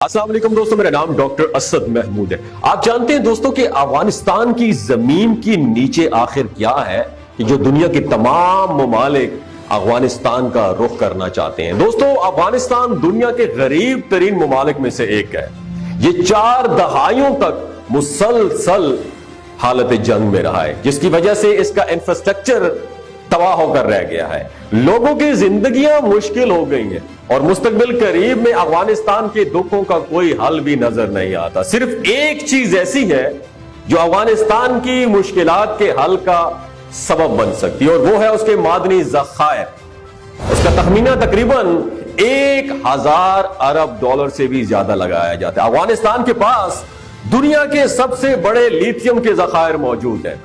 السلام علیکم دوستوں، میرا نام ڈاکٹر اسد محمود ہے۔ آپ جانتے ہیں دوستوں کہ افغانستان کی زمین کی نیچے آخر کیا ہے کہ جو دنیا کے تمام ممالک افغانستان کا رخ کرنا چاہتے ہیں۔ دوستوں، افغانستان دنیا کے غریب ترین ممالک میں سے ایک ہے۔ یہ 4 دہائیوں تک مسلسل حالت جنگ میں رہا ہے، جس کی وجہ سے اس کا انفراسٹرکچر تباہ ہو کر رہ گیا ہے۔ لوگوں کی زندگیاں مشکل ہو گئی ہیں اور مستقبل قریب میں افغانستان کے دکھوں کا کوئی حل بھی نظر نہیں آتا۔ صرف ایک چیز ایسی ہے جو افغانستان کی مشکلات کے حل کا سبب بن سکتی ہے، اور وہ ہے اس کے معدنی ذخائر۔ اس کا تخمینہ تقریباً 1000 ارب ڈالر سے بھی زیادہ لگایا جاتا ہے۔ افغانستان کے پاس دنیا کے سب سے بڑے لیتھیم کے ذخائر موجود ہیں۔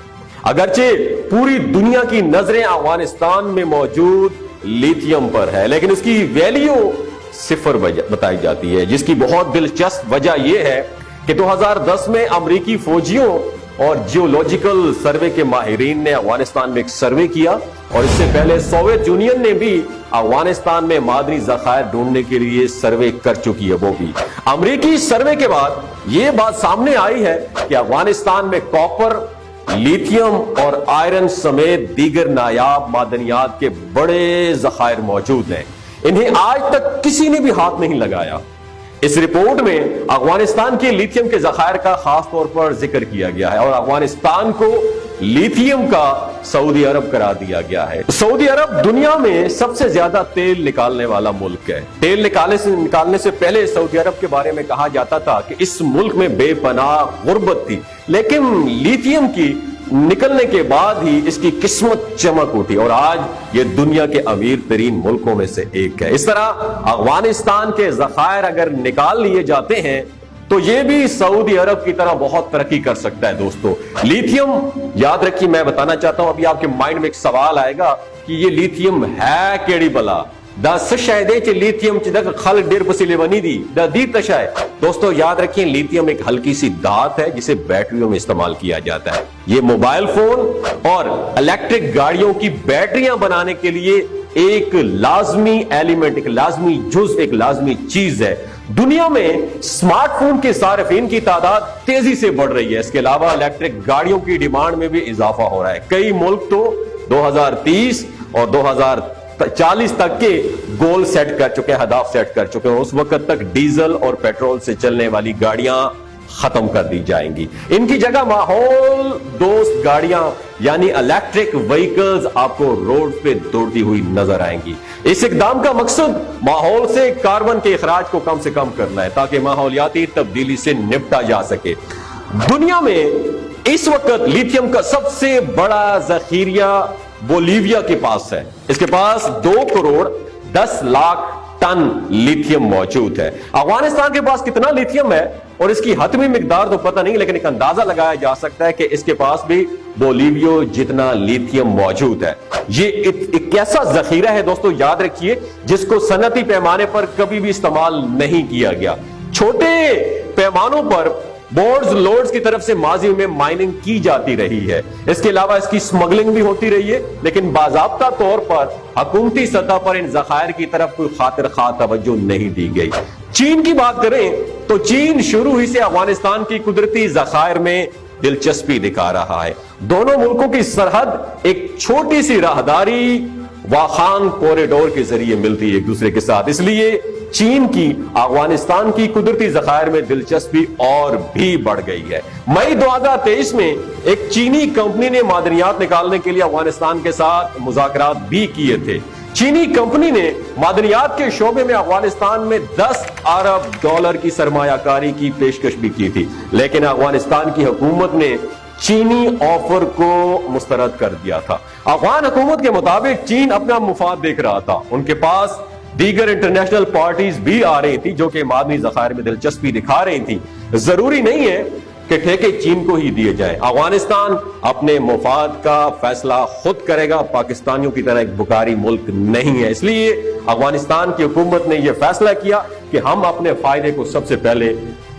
اگرچہ پوری دنیا کی نظریں افغانستان میں موجود لیتھیم پر ہے، لیکن اس کی ویلیو 0 بتائی جاتی ہے، جس کی بہت دلچسپ وجہ یہ ہے کہ 2010 میں امریکی فوجیوں اور جیولوجیکل سروے کے ماہرین نے افغانستان میں ایک سروے کیا، اور اس سے پہلے سوویت یونین نے بھی افغانستان میں معدنی ذخائر ڈھونڈنے کے لیے سروے کر چکی ہے۔ وہ بھی امریکی سروے کے بعد یہ بات سامنے آئی ہے کہ افغانستان میں کاپر، لیتھیم اور آئرن سمیت دیگر نایاب معدنیات کے بڑے ذخائر موجود ہیں۔ انہیں آج تک کسی نے بھی ہاتھ نہیں لگایا۔ اس رپورٹ میں افغانستان کے لیتھیم کے ذخائر کا خاص طور پر ذکر کیا گیا ہے، اور افغانستان کو لیتھیم کا سعودی عرب قرار دیا گیا ہے۔ سعودی عرب دنیا میں سب سے زیادہ تیل نکالنے والا ملک ہے۔ تیل نکالنے سے پہلے سعودی عرب کے بارے میں کہا جاتا تھا کہ اس ملک میں بے پناہ غربت تھی، لیکن لیتھیم کی نکلنے کے بعد ہی اس کی قسمت چمک اٹھی، اور آج یہ دنیا کے امیر ترین ملکوں میں سے ایک ہے۔ اس طرح افغانستان کے ذخائر اگر نکال لیے جاتے ہیں تو یہ بھی سعودی عرب کی طرح بہت ترقی کر سکتا ہے۔ دوستو، لیتھیم یاد رکھیے، میں بتانا چاہتا ہوں، ابھی آپ کے مائنڈ میں ایک سوال آئے گا کہ یہ لیتھیم ہے کیڑی بلا؟ لیتھیم خل ڈیر پسیلے بنی دی دیتا شاید۔ دوستو یاد رکھیں، لیتھیم ایک ہلکی سی دھات ہے جسے بیٹریوں میں استعمال کیا جاتا ہے۔ یہ موبائل فون اور الیکٹرک گاڑیوں کی بیٹریاں بنانے کے لیے ایک لازمی ایلیمنٹ، ایک لازمی جز، ایک لازمی چیز ہے۔ دنیا میں سمارٹ فون کے صارفین کی تعداد تیزی سے بڑھ رہی ہے۔ اس کے علاوہ الیکٹرک گاڑیوں کی ڈیمانڈ میں بھی اضافہ ہو رہا ہے۔ کئی ملک تو 2030 اور 2040 تک کے گول سیٹ کر چکے ہیں، ہدف سیٹ کر چکے ہیں۔ اس وقت تک ڈیزل اور پیٹرول سے چلنے والی گاڑیاں ختم کر دی جائیں گی۔ ان کی جگہ ماحول دوست گاڑیاں یعنی الیکٹرک وہیکلز آپ کو روڈ پہ دوڑتی ہوئی نظر آئیں گی۔ اس اقدام کا مقصد ماحول سے کاربن کے اخراج کو کم سے کم کرنا ہے، تاکہ ماحولیاتی تبدیلی سے نپٹا جا سکے۔ دنیا میں اس وقت لیتھیم کا سب سے بڑا ذخیرہ بولیویا کے پاس ہے۔ اس کے پاس 2 کروڑ 10 لاکھ ٹن لیتھیم موجود ہے۔ افغانستان کے پاس کتنا لیتھیم ہے اور اس کی حتمی مقدار تو پتہ نہیں، لیکن ایک اندازہ لگایا جا سکتا ہے کہ اس کے پاس بھی بولیویا جتنا لیتھیم موجود ہے۔ یہ ایک ایسا ذخیرہ ہے دوستو، یاد رکھیے، جس کو صنعتی پیمانے پر کبھی بھی استعمال نہیں کیا گیا۔ چھوٹے پیمانوں پر بورڈز لوڈز کی طرف سے ماضی میں مائننگ کی جاتی رہی ہے۔ اس کے علاوہ اس کی سمگلنگ بھی ہوتی رہی ہے، لیکن باضابطہ طور پر حکومتی سطح پر ان ذخائر کی طرف کوئی خاطر خواہ توجہ نہیں دی گئی۔ چین کی بات کریں تو چین شروع ہی سے افغانستان کی قدرتی ذخائر میں دلچسپی دکھا رہا ہے۔ دونوں ملکوں کی سرحد ایک چھوٹی سی راہداری واخان کوریڈور کے ذریعے ملتی ہے ایک دوسرے کے ساتھ، اس لیے چین کی افغانستان کی قدرتی ذخائر میں دلچسپی اور بھی بڑھ گئی ہے۔ مئی 2023 میں ایک چینی کمپنی نے معدنیات نکالنے کے لیے افغانستان کے ساتھ مذاکرات بھی کیے تھے۔ چینی کمپنی نے معدنیات کے شعبے میں افغانستان میں 10 ارب ڈالر کی سرمایہ کاری کی پیشکش بھی کی تھی، لیکن افغانستان کی حکومت نے چینی آفر کو مسترد کر دیا تھا۔ افغان حکومت کے مطابق چین اپنا مفاد دیکھ رہا تھا، ان کے پاس دیگر انٹرنیشنل پارٹیز بھی آ رہی تھی جو کہ معدنی ذخائر میں دلچسپی دکھا رہی تھی۔ ضروری نہیں ہے کہ ٹھیکے چین کو ہی دیے جائیں۔ افغانستان اپنے مفاد کا فیصلہ خود کرے گا، پاکستانیوں کی طرح ایک بکاری ملک نہیں ہے۔ اس لیے افغانستان کی حکومت نے یہ فیصلہ کیا کہ ہم اپنے فائدے کو سب سے پہلے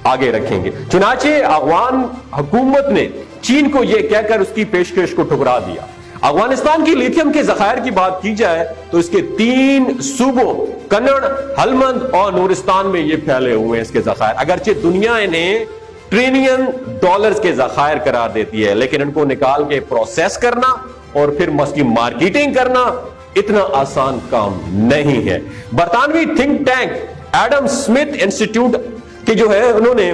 آگے رکھیں گے۔ چنانچہ افغان حکومت نے چین کو یہ کہہ کر اس کی پیشکش کو ٹھکرا دیا۔ افغانستان کی لیتھیم کے ذخائر کی بات کی جائے تو اس کے 3 صوبوں کنڑ، ہلمند اور نورستان میں یہ پھیلے ہوئے ہیں اس کے ذخائر. اگرچہ دنیا انہیں ٹریلین ڈالرز کے ذخائر قرار دیتی ہے، لیکن ان کو نکال کے پروسیس کرنا اور پھر اس کی مارکیٹنگ کرنا اتنا آسان کام نہیں ہے. برطانوی think tank Adam Smith institute کے جو ہے انہوں نے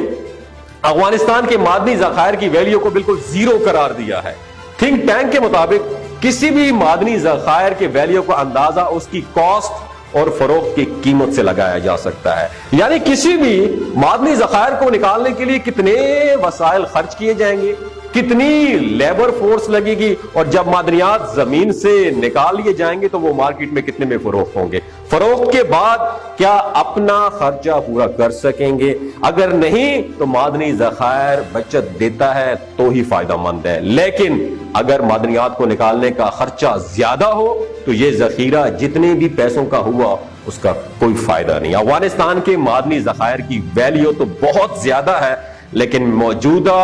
افغانستان کے معدنی ذخائر کی ویلیو کو بالکل زیرو قرار دیا ہے. تھنک ٹینک کے مطابق کسی بھی معدنی ذخائر کے ویلیو کا اندازہ اس کی کاسٹ اور فروخت کی قیمت سے لگایا جا سکتا ہے. یعنی کسی بھی معدنی ذخائر کو نکالنے کے لیے کتنے وسائل خرچ کیے جائیں گے، کتنی لیبر فورس لگے گی، اور جب معدنیات زمین سے نکال لیے جائیں گے تو وہ مارکیٹ میں کتنے میں فروخت ہوں گے. فروخت کے بعد کیا اپنا خرچہ پورا کر سکیں گے؟ اگر نہیں تو معدنی ذخائر بچت دیتا ہے تو ہی فائدہ مند ہے، لیکن اگر معدنیات کو نکالنے کا خرچہ زیادہ ہو تو یہ ذخیرہ جتنے بھی پیسوں کا ہوا اس کا کوئی فائدہ نہیں. افغانستان کے معدنی ذخائر کی ویلیو تو بہت زیادہ ہے، لیکن موجودہ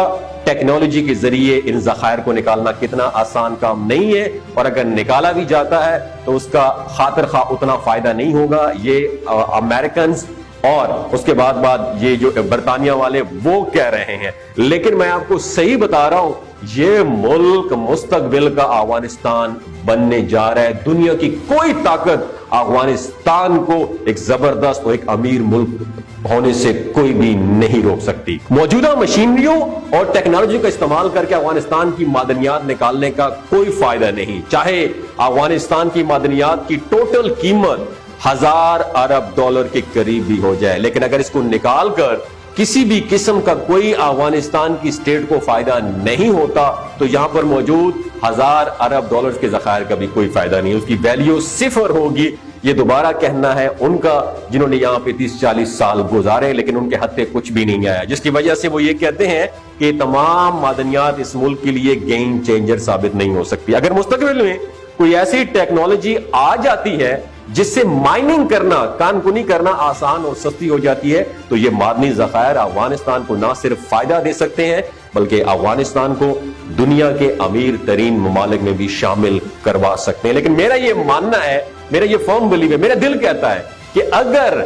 ٹیکنالوجی کے ذریعے ان ذخائر کو نکالنا کتنا آسان کام نہیں ہے، اور اگر نکالا بھی جاتا ہے تو اس کا خاطر خواہ اتنا فائدہ نہیں ہوگا. یہ امریکنز اور اس کے بعد یہ جو برطانیہ والے وہ کہہ رہے ہیں، لیکن میں آپ کو صحیح بتا رہا ہوں یہ ملک مستقبل کا افغانستان بننے جا رہا ہے. دنیا کی کوئی طاقت افغانستان کو ایک زبردست اور ایک امیر ملک ہونے سے کوئی بھی نہیں روک سکتی. موجودہ مشینریوں اور ٹیکنالوجی کا استعمال کر کے افغانستان کی معدنیات نکالنے کا کوئی فائدہ نہیں، چاہے افغانستان کی معدنیات کی ٹوٹل قیمت $1000 ارب کے قریب بھی ہو جائے، لیکن اگر اس کو نکال کر کسی بھی قسم کا کوئی افغانستان کی اسٹیٹ کو فائدہ نہیں ہوتا تو یہاں پر موجود $1000 ارب کے ذخائر کا بھی کوئی فائدہ نہیں، اس کی ویلیو صفر ہوگی. یہ دوبارہ کہنا ہے ان کا جنہوں نے یہاں پہ 30-40 سال گزارے لیکن ان کے ہتھے کچھ بھی نہیں آیا، جس کی وجہ سے وہ یہ کہتے ہیں کہ تمام معدنیات اس ملک کے لیے گیم چینجر ثابت نہیں ہو سکتی. اگر مستقبل میں کوئی ایسی ٹیکنالوجی آ جاتی ہے جس سے مائننگ کرنا، کان کنی کرنا آسان اور سستی ہو جاتی ہے تو یہ معدنی ذخائر افغانستان کو نہ صرف فائدہ دے سکتے ہیں بلکہ افغانستان کو دنیا کے امیر ترین ممالک میں بھی شامل کروا سکتے ہیں. لیکن میرا یہ ماننا ہے، میرا یہ فرم بلیو ہے، میرا دل کہتا ہے کہ اگر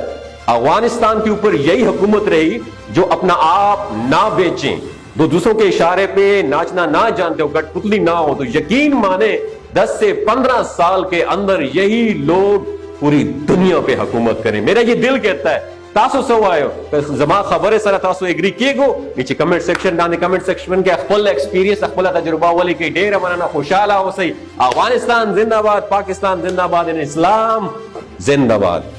افغانستان کے اوپر یہی حکومت رہی جو اپنا آپ نہ بیچیں، دوسروں کے اشارے پہ ناچنا نہ جانتے ہو، کٹ پتلی نہ ہو، تو یقین مانے 10 سے 15 سال کے اندر یہی لوگ پوری دنیا پہ حکومت کریں. میرا یہ دل کہتا ہے. تاسو سو آئے زما خبر سره تاسو اگری کیگو نیچے کمنٹ سیکشن باندې کمنٹ سیکشن کې خپل ایکسپیرینس خپل تجربه ولې کې ډیر مننه. خوشاله اوسئ. افغانستان زندہ باد، پاکستان زندہ باد، اسلام زندہ باد.